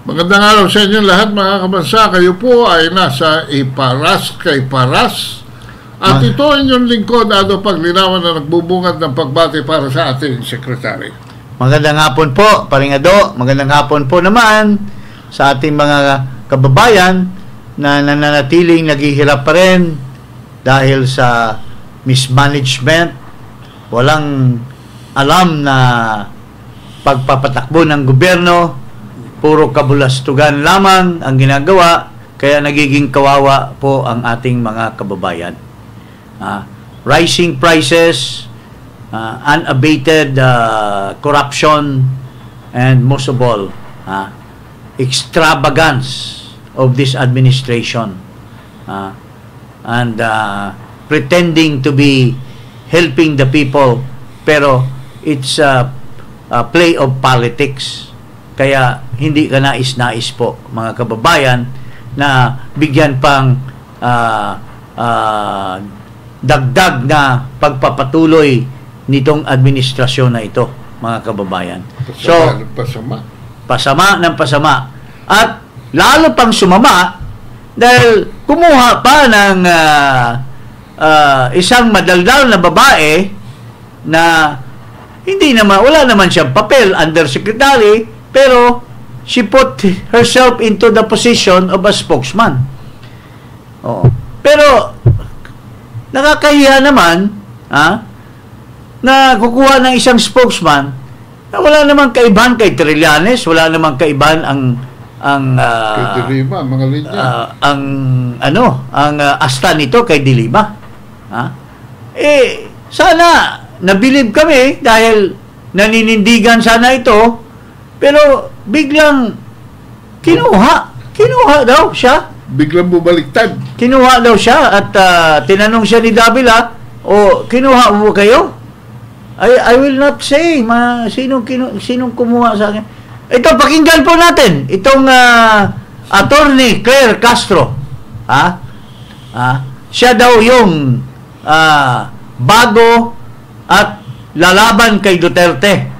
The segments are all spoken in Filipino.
Magandang araw sa inyo lahat mga kabansa. Kayo po ay nasa Iparas kay Paras. At ito inyong lingkod, Ado Paglinawan, na nagbubungad ng pagbati para sa ating sekretary. Magandang hapon po, Paring Ado. Magandang hapon po naman sa ating mga kababayan na nananatiling naghihirap pa rin dahil sa mismanagement, walang alam na pagpapatakbo ng gobyerno, puro kabulastugan lamang ang ginagawa, kaya nagiging kawawa po ang ating mga kababayan. Rising prices, unabated corruption, and most of all, extravagance of this administration, and pretending to be helping the people, pero it's a play of politics. Kaya hindi ka nais-nais po, mga kababayan, na bigyan pang dagdag na pagpapatuloy nitong administrasyon na ito, mga kababayan. Pasama ng pasama. At lalo pang sumama dahil kumuha pa ng isang madaldal na babae na hindi naman, wala naman siyang papel, undersecretary, pero she put herself into the position of a spokesman. Pero nakakahiya naman na kukuha ng isang spokesman na wala namang kaibahan kay Trillanes, wala namang kaibahan ang mga linya. ang asta nito kay Dilima. Sana nabilib kami dahil naninindigan sana ito, pero biglang kinuha daw siya. Biglang bumaliktad. Kinuha daw siya at tinanong siya ni Davila, kinuha mo kayo? I will not say sinong kumuha sa akin. Ito, pakinggan po natin itong Attorney Claire Castro. Siya daw yung bago at lalaban kay Duterte.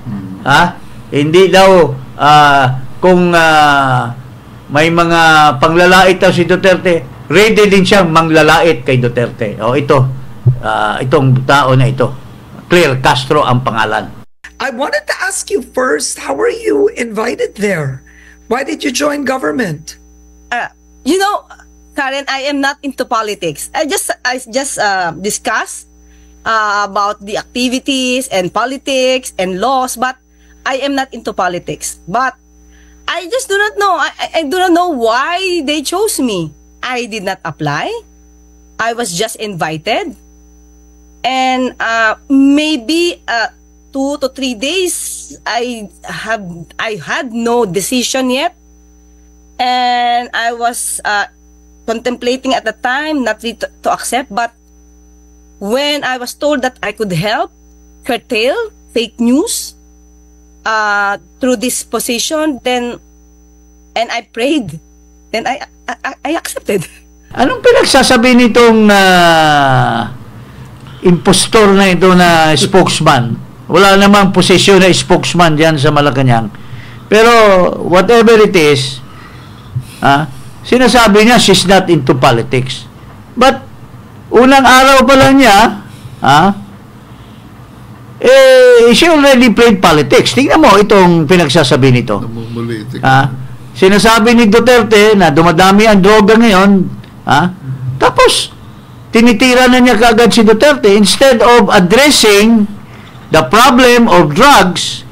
Hindi daw kung may mga panglalait daw si Duterte, ready din siyang manglalait kay Duterte. Itong tao na ito, Claire Castro ang pangalan. I wanted to ask you first, how were you invited there? Why did you join government? Karen, I am not into politics. I just discuss about the activities and politics and laws, but I am not into politics. But I just do not know. I do not know why they chose me. I did not apply. I was just invited. And maybe 2 to 3 days, I had no decision yet. And I was contemplating at the time not to accept. But when I was told that I could help curtail fake news through this position, and I prayed, then I accepted. Anong pinagsasabi nitong impostor na ito na spokesman? Wala namang posisyon na spokesman diyan sa Malacanang. Pero whatever it is, sinasabi niya she's not into politics. But unang araw pa lang niya, she already played politics. Tingnan mo itong pinagsasabi nito. Sinasabi ni Duterte na dumadami ang droga ngayon, tapos tinitira na niya kaagad si Duterte instead of addressing the problem of drugs.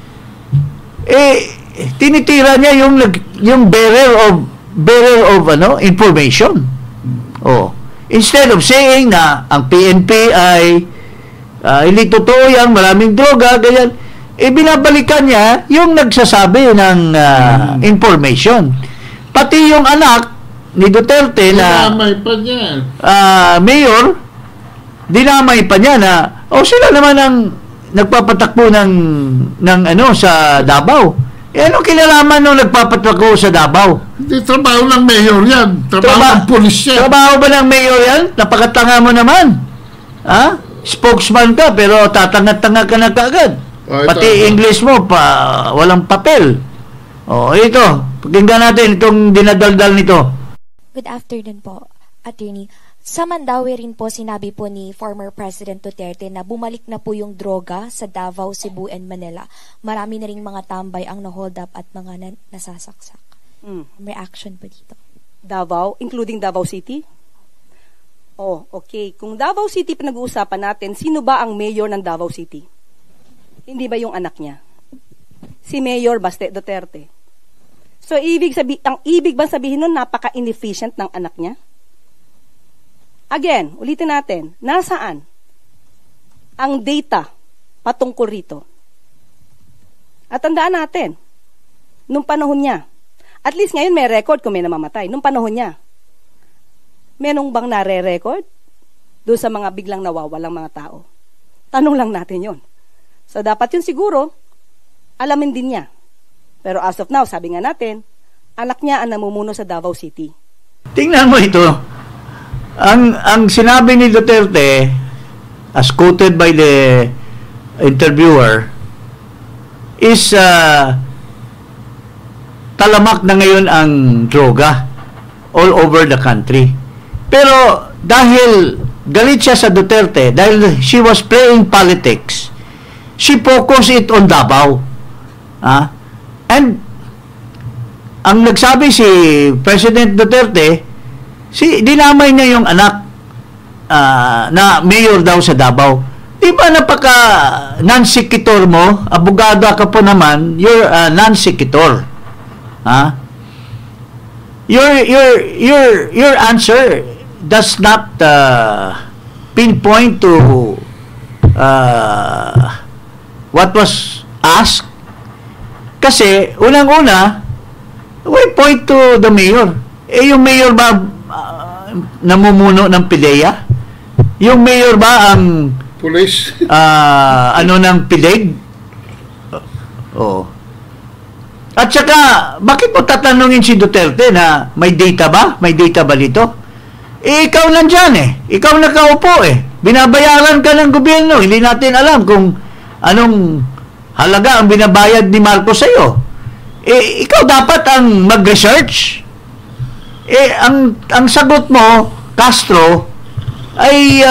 Tinitira niya yung bearer of information. Instead of saying na ang PNP ay hindi totoo yan, maraming droga, ganyan, binabalikan niya yung nagsasabi ng information. Pati yung anak ni Duterte na dinamay pa niya. Mayor, dinamay pa niya na sila naman ang nagpapatakbo ng sa Davao. Ano kinalaman nung nagpapatakbo sa Davao? Hindi trabaho ng mayor yan. Trabaho ng pulis yan. Trabaho ba ng mayor yan? Napakatanga mo naman. Spokesman ka, pero tatanga-tanga ka na kaagad. Pati English mo, walang papel. Ito. Pakinggan natin itong dinadaldal nito. Good afternoon po, Attorney. Sa Mandaue rin po sinabi po ni former President Duterte na bumalik na po yung droga sa Davao, Cebu, and Manila. Marami na rin mga tambay ang na-hold up at mga nasasaksak. May action po dito. Davao, including Davao City? Oh, okay. Kung Davao City pinag-uusapan natin, sino ba ang mayor ng Davao City? Hindi ba yung anak niya? Si Mayor Baste Duterte. So, ang ibig ba sabihin nun, napaka-inefficient ng anak niya? Again, ulitin natin, nasaan ang data patungkol rito? At tandaan natin, nung panahon niya, at least ngayon may record kung may namamatay, nung panahon niya, merong bang nare-record doon sa mga biglang nawawalang mga tao? Tanong lang natin yon. So, dapat yun siguro, alamin din niya. Pero as of now, sabi nga natin, anak niya ang namumuno sa Davao City. Tingnan mo ito. Ang sinabi ni Duterte, as quoted by the interviewer, is talamak na ngayon ang droga all over the country. Pero dahil galit siya sa Duterte, dahil she was playing politics, she focused it on Davao. And ang nagsabi si President Duterte, dinamay niya yung anak na mayor daw sa Davao. Di ba napaka non-sequitur mo? Abogado ka po naman, you're a non-sequitur. Your answer does not pinpoint to what was asked. Kasi unang-una, we point to the mayor. Yung mayor ba namumuno ng PIDEA? Yung mayor ba ang police? Ng PIDEG? Oo. At saka, bakit mo tatanungin si Duterte na may data ba? May data ba dito? Ikaw nandyan Ikaw nakaupo Binabayaran ka ng gobyerno. Hindi natin alam kung anong halaga ang binabayad ni Marcos sa'yo. Ikaw dapat ang mag-research. Ang sagot mo, Castro, ay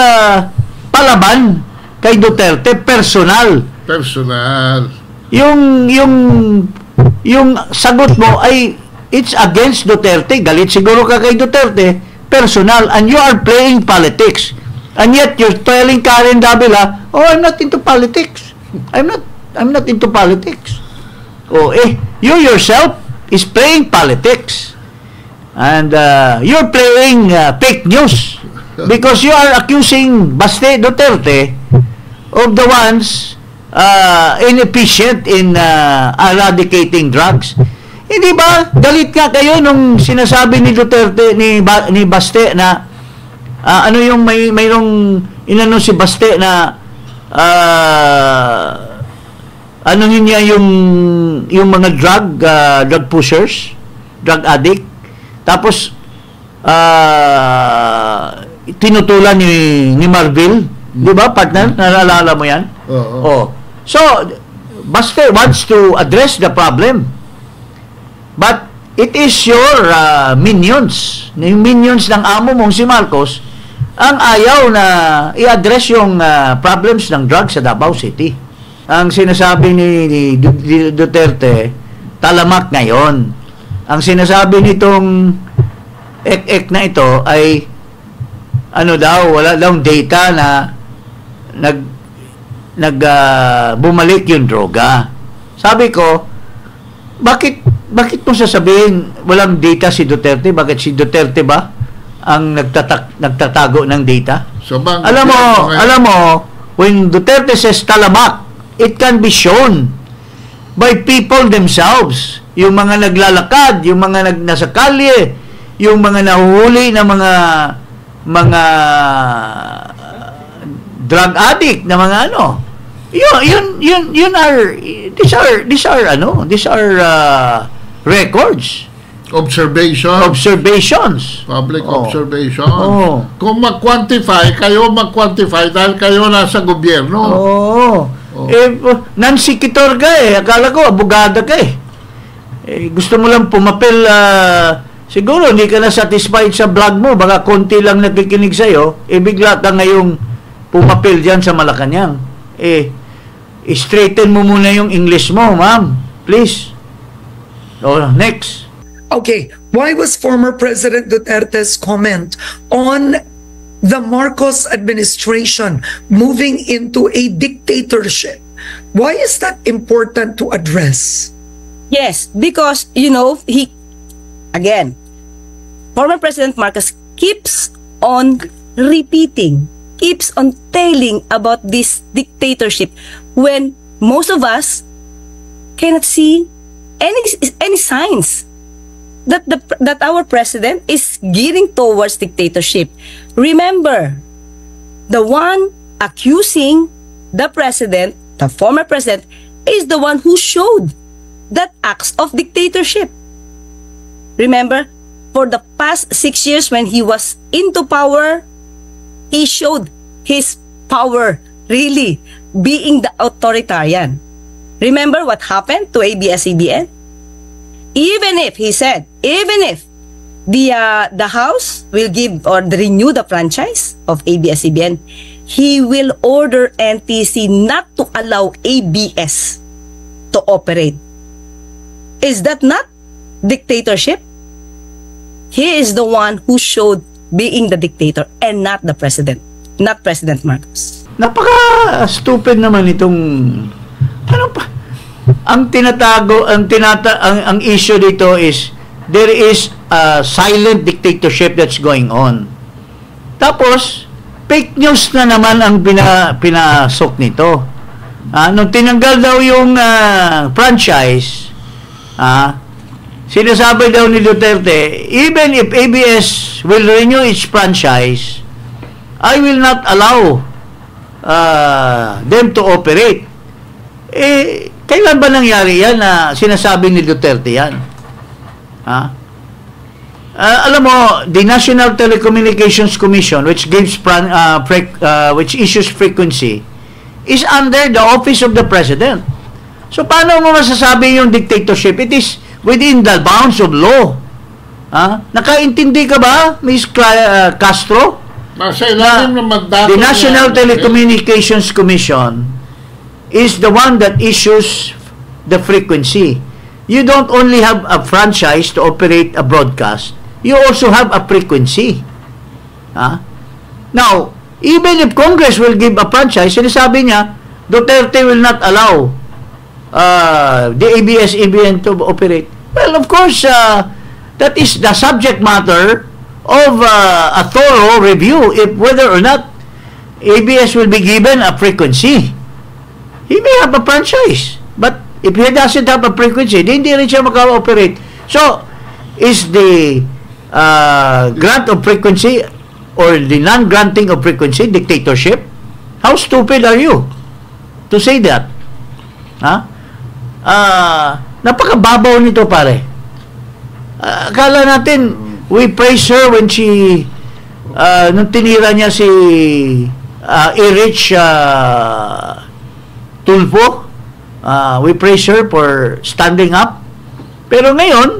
palaban kay Duterte, personal. Yung sagot mo ay it's against Duterte. Galit siguro ka kay Duterte, personal, and you are playing politics. And yet you're telling Karen Davila, oh, I'm not into politics. I'm not into politics. You yourself is playing politics. And you're playing fake news because you are accusing Baste Duterte of the ones inefficient in eradicating drugs. Hindi ba galit ka kayo nung sinasabi ni Duterte ni Baste na ano yung mayroong inano si Baste na anuhin niya yung mga drug pushers, drug addict. Tapos tinutulan ni Marville, di ba, partner? Naalala mo yan? Oo. So Baste wants to address the problem, but it is your minions, yung minions ng amo mong si Marcos, ang ayaw na i-address yung problems ng drugs sa Davao City. Ang sinasabi ni Duterte, talamak ngayon. Ang sinasabi nitong ek na ito ay wala daw data na bumalik yung droga. Sabi ko, bakit mo sasabihin walang data si Duterte? Bakit si Duterte ba ang nagtatago ng data? So, alam mo, when Duterte says talamak, it can be shown by people themselves. Yung mga naglalakad, yung mga nasa kalye, yung mga nahuhuli na mga drug addict na mga these are records, observations, public observation. Kung mag-quantify dahil kayo nasa gobyerno. Non-sequitur ka akala ko abogado ka Gusto mo lang pumapel, siguro hindi ka na satisfied sa vlog mo, baka konti lang nakikinig sa'yo, bigla ka ngayong pumapel dyan sa Malacanang. Straighten mo muna yung English mo, ma'am. Please. Next. Okay, why was former President Duterte's comment on the Marcos administration moving into a dictatorship? Why is that important to address? Yes, because, former President Marcos keeps on repeating, keeps on telling about this dictatorship when most of us cannot see any signs that our president is gearing towards dictatorship. Remember, the one accusing the president, the former president, is the one who showed that acts of dictatorship. Remember, for the past 6 years when he was into power, he showed his power, really being the authoritarian. Remember what happened to ABS-CBN? Even if, he said, even if the House will give or renew the franchise of ABS-CBN, he will order NTC not to allow ABS to operate. Is that not dictatorship? He is the one who showed being the dictator and not the president, not President Marcos. Napaka-stupid naman itong ano pa? Ang tinatago, ang issue dito is there is a silent dictatorship that's going on. Tapos fake news na naman ang pinasok nito. Nung tinanggal daw yung franchise, sinasabi daw ni Duterte, even if ABS will renew its franchise, I will not allow them to operate. Kailan ba nangyari yan na sinasabi ni Duterte yan? Alam mo, the National Telecommunications Commission, which gives which issues frequency, is under the office of the President. So, paano mo masasabi yung dictatorship? It is within the bounds of law. Nakaintindi ka ba, Ms. Castro? The National Telecommunications Commission is the one that issues the frequency. You don't only have a franchise to operate a broadcast. You also have a frequency. Now, even if Congress will give a franchise, sinasabi niya, Duterte will not allow the ABS-CBN to operate. Well, of course, that is the subject matter of a thorough review if whether or not ABS will be given a frequency. He may have a franchise, but if he doesn't have a frequency, hindi rin siya maka-operate. So, is the grant of frequency or the non-granting of frequency dictatorship? How stupid are you to say that? Napakababaw nito, pare. Akala natin we praise her when she nung tinira niya si Erich Tulfo, we praise her for standing up. Pero ngayon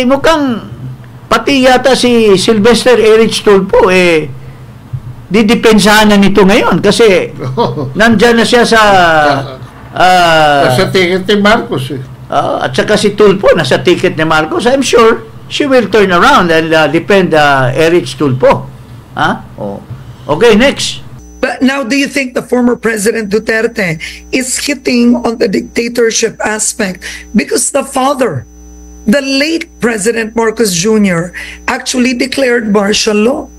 mukhang pati yata si Sylvester Erich Tulfo didepensahan na nito ngayon kasi nandyan na siya sa ticket ni Marcos at saka si Tulfo nasa ticket ni Marcos. I'm sure she will turn around and defend Erich Tulfo. Okay, next. But now, do you think the former President Duterte is hitting on the dictatorship aspect because the father, the late President Marcos Jr., actually declared martial law?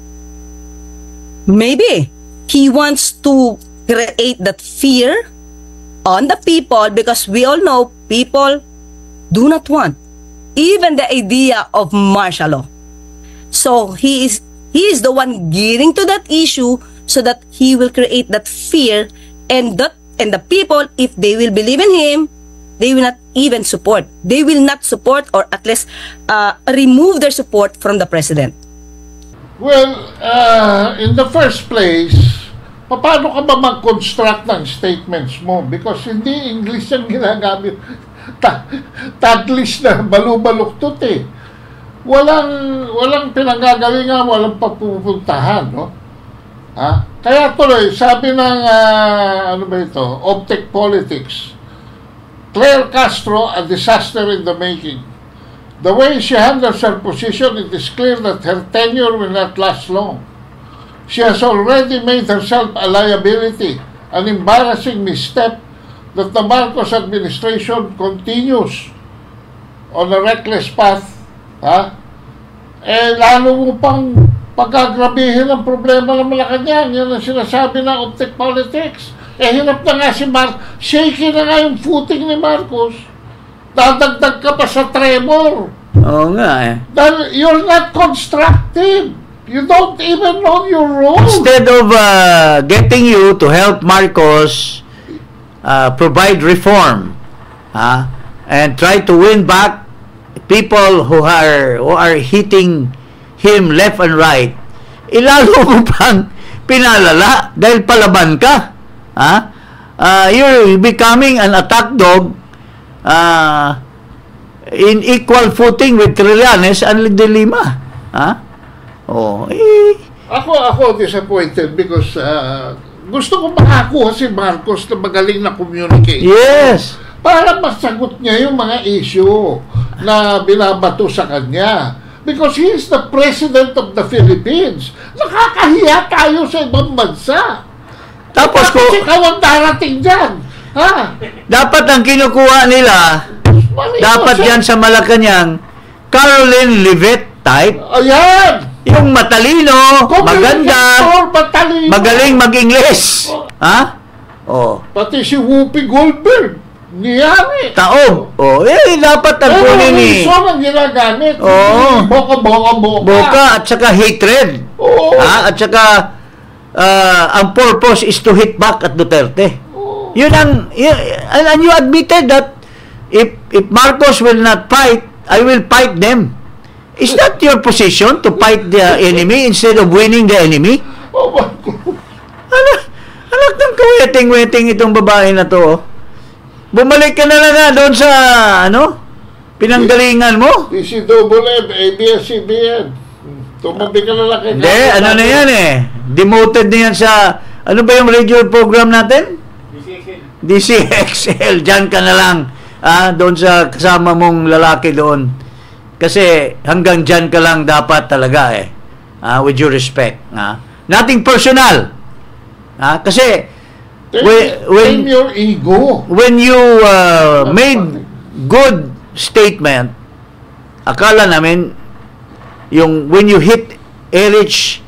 Maybe. He wants to create that fear on the people because we all know people do not want even the idea of martial law. So he is the one gearing to that issue so that he will create that fear and the people, if they will believe in him, they will not even support. They will not support or at least remove their support from the president. Well, in the first place, paano ka ba mag-construct ng statements mo? Because hindi English ang ginagamit. tadlis na balubaluktot eh. Walang pinanggagalingan, walang papupuntahan, no? Kaya tuloy, sabi ng, ano ba ito, Optic Politics, Claire Castro, a disaster in the making. The way she handles her position, it is clear that her tenure will not last long. She has already made herself a liability, an embarrassing misstep that the Marcos administration continues on a reckless path. Lalo mo pang pagkagrabihin ang problema ng Malacanang. Yan ang sinasabi ng Optic Politics. Hirap na nga si shaky na nga yung footing ni Marcos. Dadagdag ka pa sa tremor. Oo nga Dahil you're not constructive. You don't even know your role. Instead of getting you to help Marcos provide reform, and try to win back people who are hitting him left and right, ilalo mo pang pinalala dahil palaban ka. You're becoming an attack dog in equal footing with Trillanes and De Lima. Ako disappointed because gusto ko makakuha si Marcos na magaling na communicator. Yes. Para masagot niya yung mga issue na binabato sa kanya. Because he is the President of the Philippines. Nakakahiya tayo sa ibang bansa. Tapos kasi ikaw ang darating dyan. Dapat ang kinukuha nila, dapat yan sa Malacanang, Caroline Leavitt type. Ayan! Yung matalino, maganda, magaling mag-Ingles. Pati si Whoopi Goldberg. Niyari. Taob. Dapat ang kunin ni... ang ginagamit. Boka at saka hatred. At saka ang purpose is to hit back at Duterte. Yun ang... And you admitted that if Marcos will not fight, I will fight them. Is that your position, to fight the enemy instead of winning the enemy? Anak ng kaweting-weting itong babae na to. Bumalik ka na lang doon sa, pinanggalingan mo. DCWM, ABS-CBN. Tumabi ka na lang kay... Hindi, na yan demoted na yan sa, ano ba yung radio program natin? DCXL. Diyan ka na lang, doon sa kasama mong lalaki doon. Kasi hanggang dyan ka lang dapat talaga with your respect. Nothing personal. Kasi when your ego. When you made good statement, akala namin yung when you hit Erich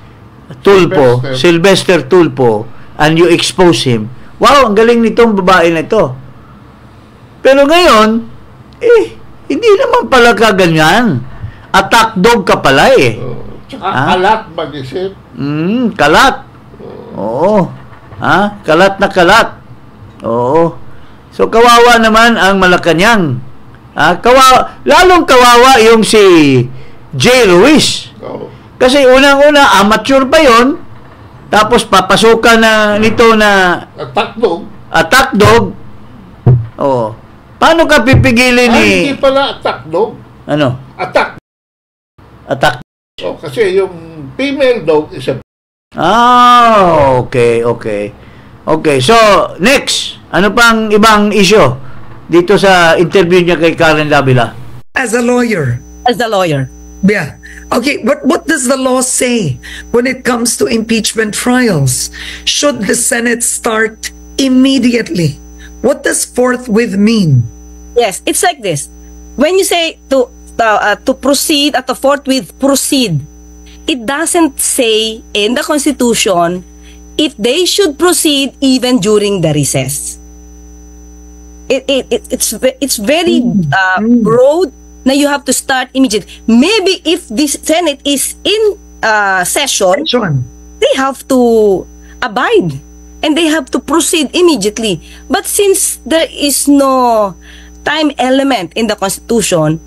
Tulfo, Sylvester Tulfo, and you expose him, wow, ang galing nitong babae na ito. Pero ngayon, hindi naman pala kaganyan. Attack dog ka pala Kalat mag-isip. Kalat. Oo. Kalat na kalat. Oo. So, kawawa naman ang Malacanang. Lalong kawawa yung si Jay Ruiz. Kasi unang-una, amateur pa yon. Tapos papasukan na nito na attack dog. Oo. Paano ka pipigilin ni... Hindi pala attack dog. Ano? Attack. Kasi yung female dog is a... Okay. Okay, so, next. Ano pang ibang issue dito sa interview niya kay Karen Davila? As a lawyer. Yeah. Okay, but what does the law say when it comes to impeachment trials? Should the Senate start immediately? What does forthwith mean? Yes, it's like this. When you say to proceed at the forthwith proceed, it doesn't say in the Constitution if they should proceed even during the recess. It's very broad na you have to start immediately. Maybe if this Senate is in session, they have to abide and they have to proceed immediately. But since there is no time element in the Constitution,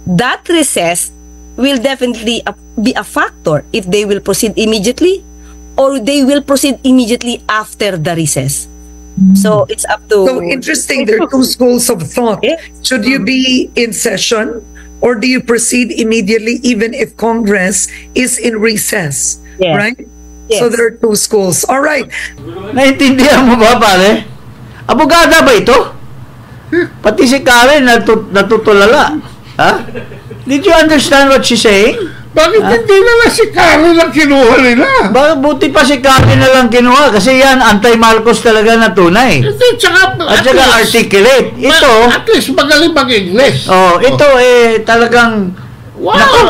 that recess will definitely be a factor if they will proceed immediately or they will proceed immediately after the recess. So it's up to... So interesting, there are two schools of thought. Yeah. Should you be in session or do you proceed immediately even if Congress is in recess? Yes. Right? Yes. So there are two schools. All right. Naintindihan mo ba, pare? Abogada ba ito? Pati si Karen natutulala. Ha? Did you understand what she's saying? Bakit hindi na lang si Karen ang kinuha nila? Buti pa si Karen na lang kinuha kasi yan, anti-Marcos talaga na tunay. Hindi, tsaka... At saka articulate. Ito, At least magaling mag-English. ito talagang... Wow! Naku,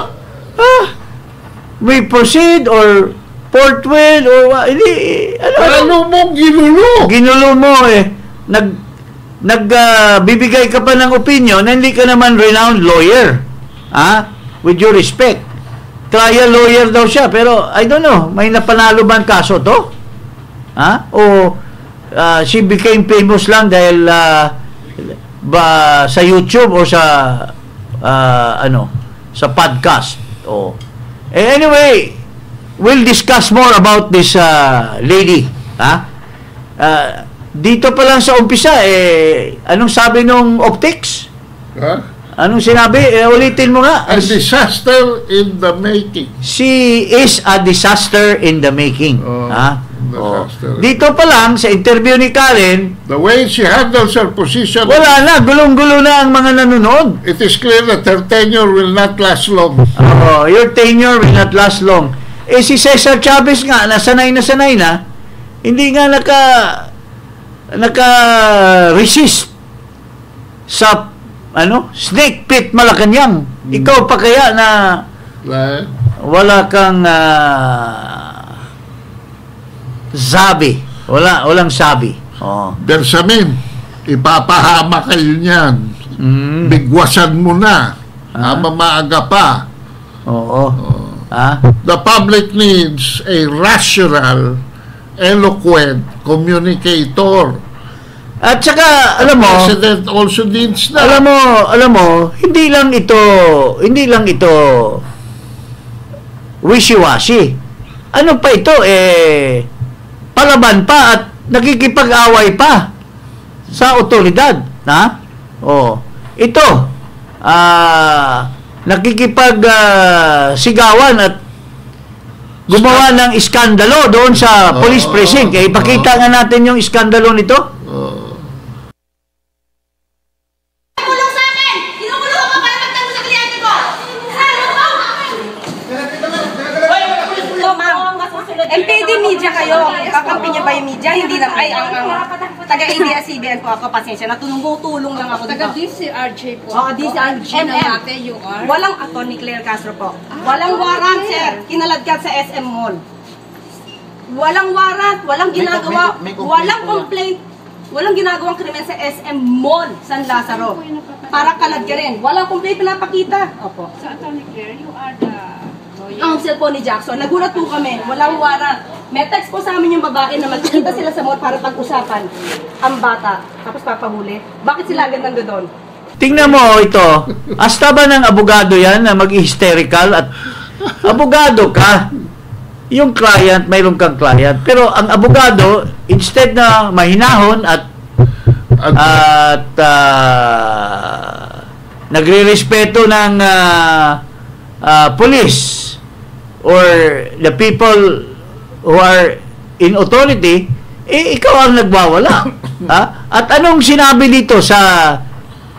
we proceed or forthwith or hindi, Ano mong ginulo? ginulo mo bibigay ka pa ng opinion na hindi ka naman renowned lawyer. With your respect. Trial lawyer daw siya, pero I don't know, may napanalo ba ang kaso to? O she became famous lang dahil ba sa YouTube o sa sa podcast. Anyway, we'll discuss more about this lady. Dito pa lang sa umpisa, anong sabi nung optics? Anong sinabi? Ulitin mo nga. A disaster in the making. She is a disaster in the making. Disaster. Dito pa lang, sa interview ni Karen, The way she handles her position, wala na, gulong-gulo na ang mga nanonood. it is clear that her tenure will not last long. Your tenure will not last long. Si Cesar Chavez nga, nasanay na, hindi nga naka-resist sa snake pit Malacanang. Ikaw pa kaya na wala kang sabi. Walang sabi. Bersamin, ipapahama kayo niyan. Bigwasan mo na. Maaga pa. The public needs a rational, eloquent communicator. At saka, alam mo, President also needs that. alam mo, hindi lang ito wishy-washy. Ano pa ito, palaban pa at nakikipag-away pa sa otoridad. Ito, nakikipag-sigawan at gumawa ng iskandalo doon sa police precinct. Ipakita nga natin yung iskandalo nito. MPD media kayo. Kakampi niya ba yung media? Hindi lang. Ang taga-ABS-CBN po ako. Pasensya na. Tulong lang ako dito. Taga-DCRJ po. DCRJ. UR. Walang Atty. Claire Castro po. Walang warrant, sir. Kinaladkad sa SM Mall. Walang warrant. Walang ginagawa. Walang complaint. Walang ginagawang krimen sa SM Mall, San Lazaro. Para kalad ka rin. Walang complaint pinapakita. Opo. Sa Atty. Claire, you are the counsel po ni Jackson. Nagulat po kami. Walang warrant. May text po sa amin yung babae na magkikita sila sa mall para pag-usapan ang bata. Tapos papahuli. Bakit sila agad nandoon? Tingnan mo ito. Hasta ba ng abogado yan na mag-hysterical at abogado ka? Yung client, mayroon kang client. Pero ang abogado, instead na mahinahon at nagre-respeto ng police or the people who are in authority, ikaw ang nagwawala. At anong sinabi dito sa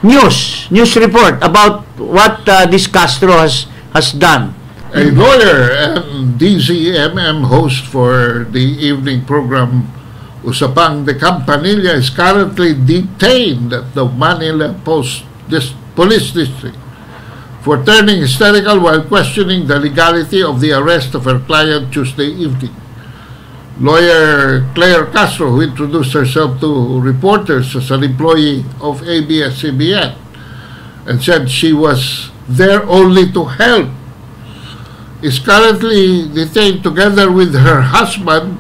news report about what this Castro has done? A lawyer and DZMM host for the evening program Usapang de Campanilla is currently detained at the Manila Police District for turning hysterical while questioning the legality of the arrest of her client Tuesday evening. Lawyer Claire Castro, who introduced herself to reporters as an employee of ABS-CBN and said she was there only to help, is currently detained together with her husband,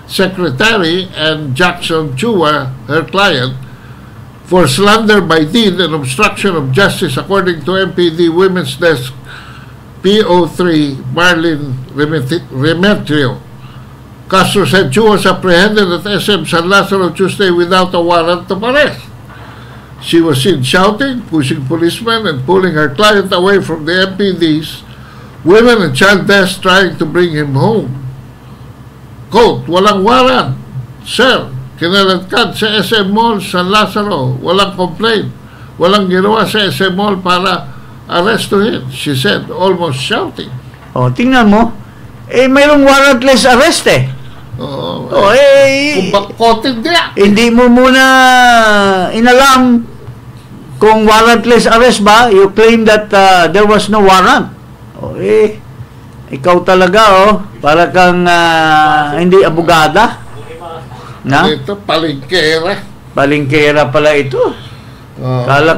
secretary, and Jackson Chua, her client, for slander by deed and obstruction of justice, according to MPD Women's Desk PO3 Marlene Remetrio. Castro said she was apprehended at SM San Lazaro Tuesday without a warrant of arrest. She was seen shouting, pushing policemen, and pulling her client away from the MPDs. Women and child desk trying to bring him home. Quote, walang warrant. Sir, kinaladkad sa SM Mall San Lazaro. Walang complaint. Walang ginawa sa SM Mall para arrestuhin, she said, almost shouting. O, tingnan mo. Mayroong warrantless arrest Kung bakotid niya. Hindi mo muna inalam kung warrantless arrest ba. You claim that there was no warrant. Ikaw talaga, para kang hindi abogada. Na? Ito, palingkera. Palingkera pala ito. Kala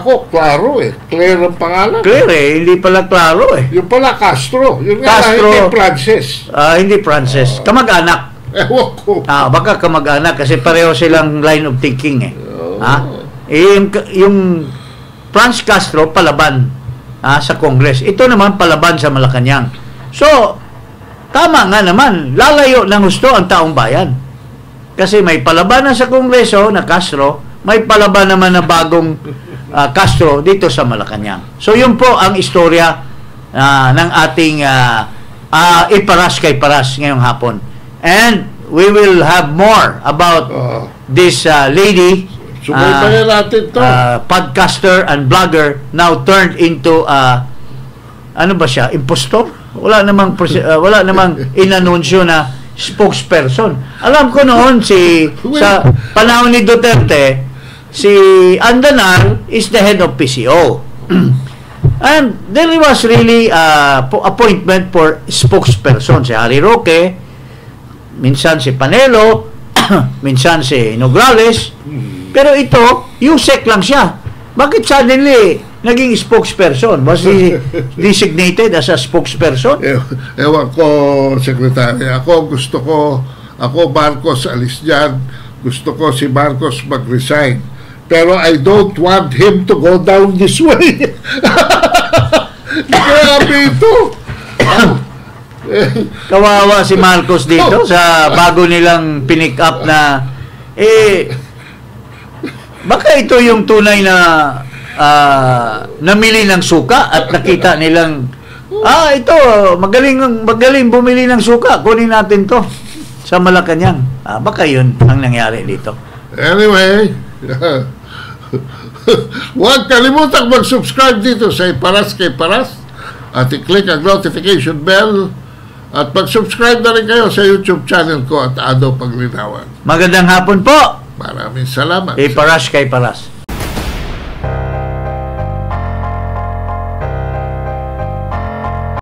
ko, klaro Clear ang pangalan. Clear hindi pala klaro Yung pala Castro. Yung Castro. Hindi Francis. Hindi Francis. Kamag-anak. Ewan ko. Baka kamag-anak kasi pareho silang line of thinking yung Franz Castro palaban sa Congress. Ito naman palaban sa Malacanang. So, tama nga naman, lalayo ng gusto ang taong bayan. Kasi may palaban sa Kongreso na Castro, may palaban naman na bagong Castro dito sa Malacanang. So, yun po ang istorya ng ating iparas kay paras ngayong hapon. And we will have more about this lady, subaybayan natin to. Podcaster and blogger, now turned into ano ba siya? Impostor? Wala namang inanunsyo na spokesperson. Alam ko noon sa panahon ni Duterte, si Andanar is the head of PCO. And there was really appointment for spokesperson. Si Harry Roque, minsan si Panelo, minsan si Nograles. Pero ito, USEC lang siya. Bakit suddenly naging spokesperson? Was he designated as a spokesperson? Ewan ko, Secretary. Ako Marcos alis dyan. Gusto ko si Marcos mag-resign. Pero I don't want him to go down this way. Grabe ito. Kawawa si Marcos dito sa bago nilang pinick up na baka ito yung tunay na namili ng suka at nakita nilang ito magaling bumili ng suka, kunin natin to sa Malacanang. Baka yun ang nangyari dito. Anyway, huwag kalimutang mag-subscribe dito sa Iparas kay Paras at i-click ang notification bell at mag-subscribe na rin kayo sa YouTube channel ko at Ado Paglinawan. Magandang hapon po. Maraming salamat. Iparas kay Paras.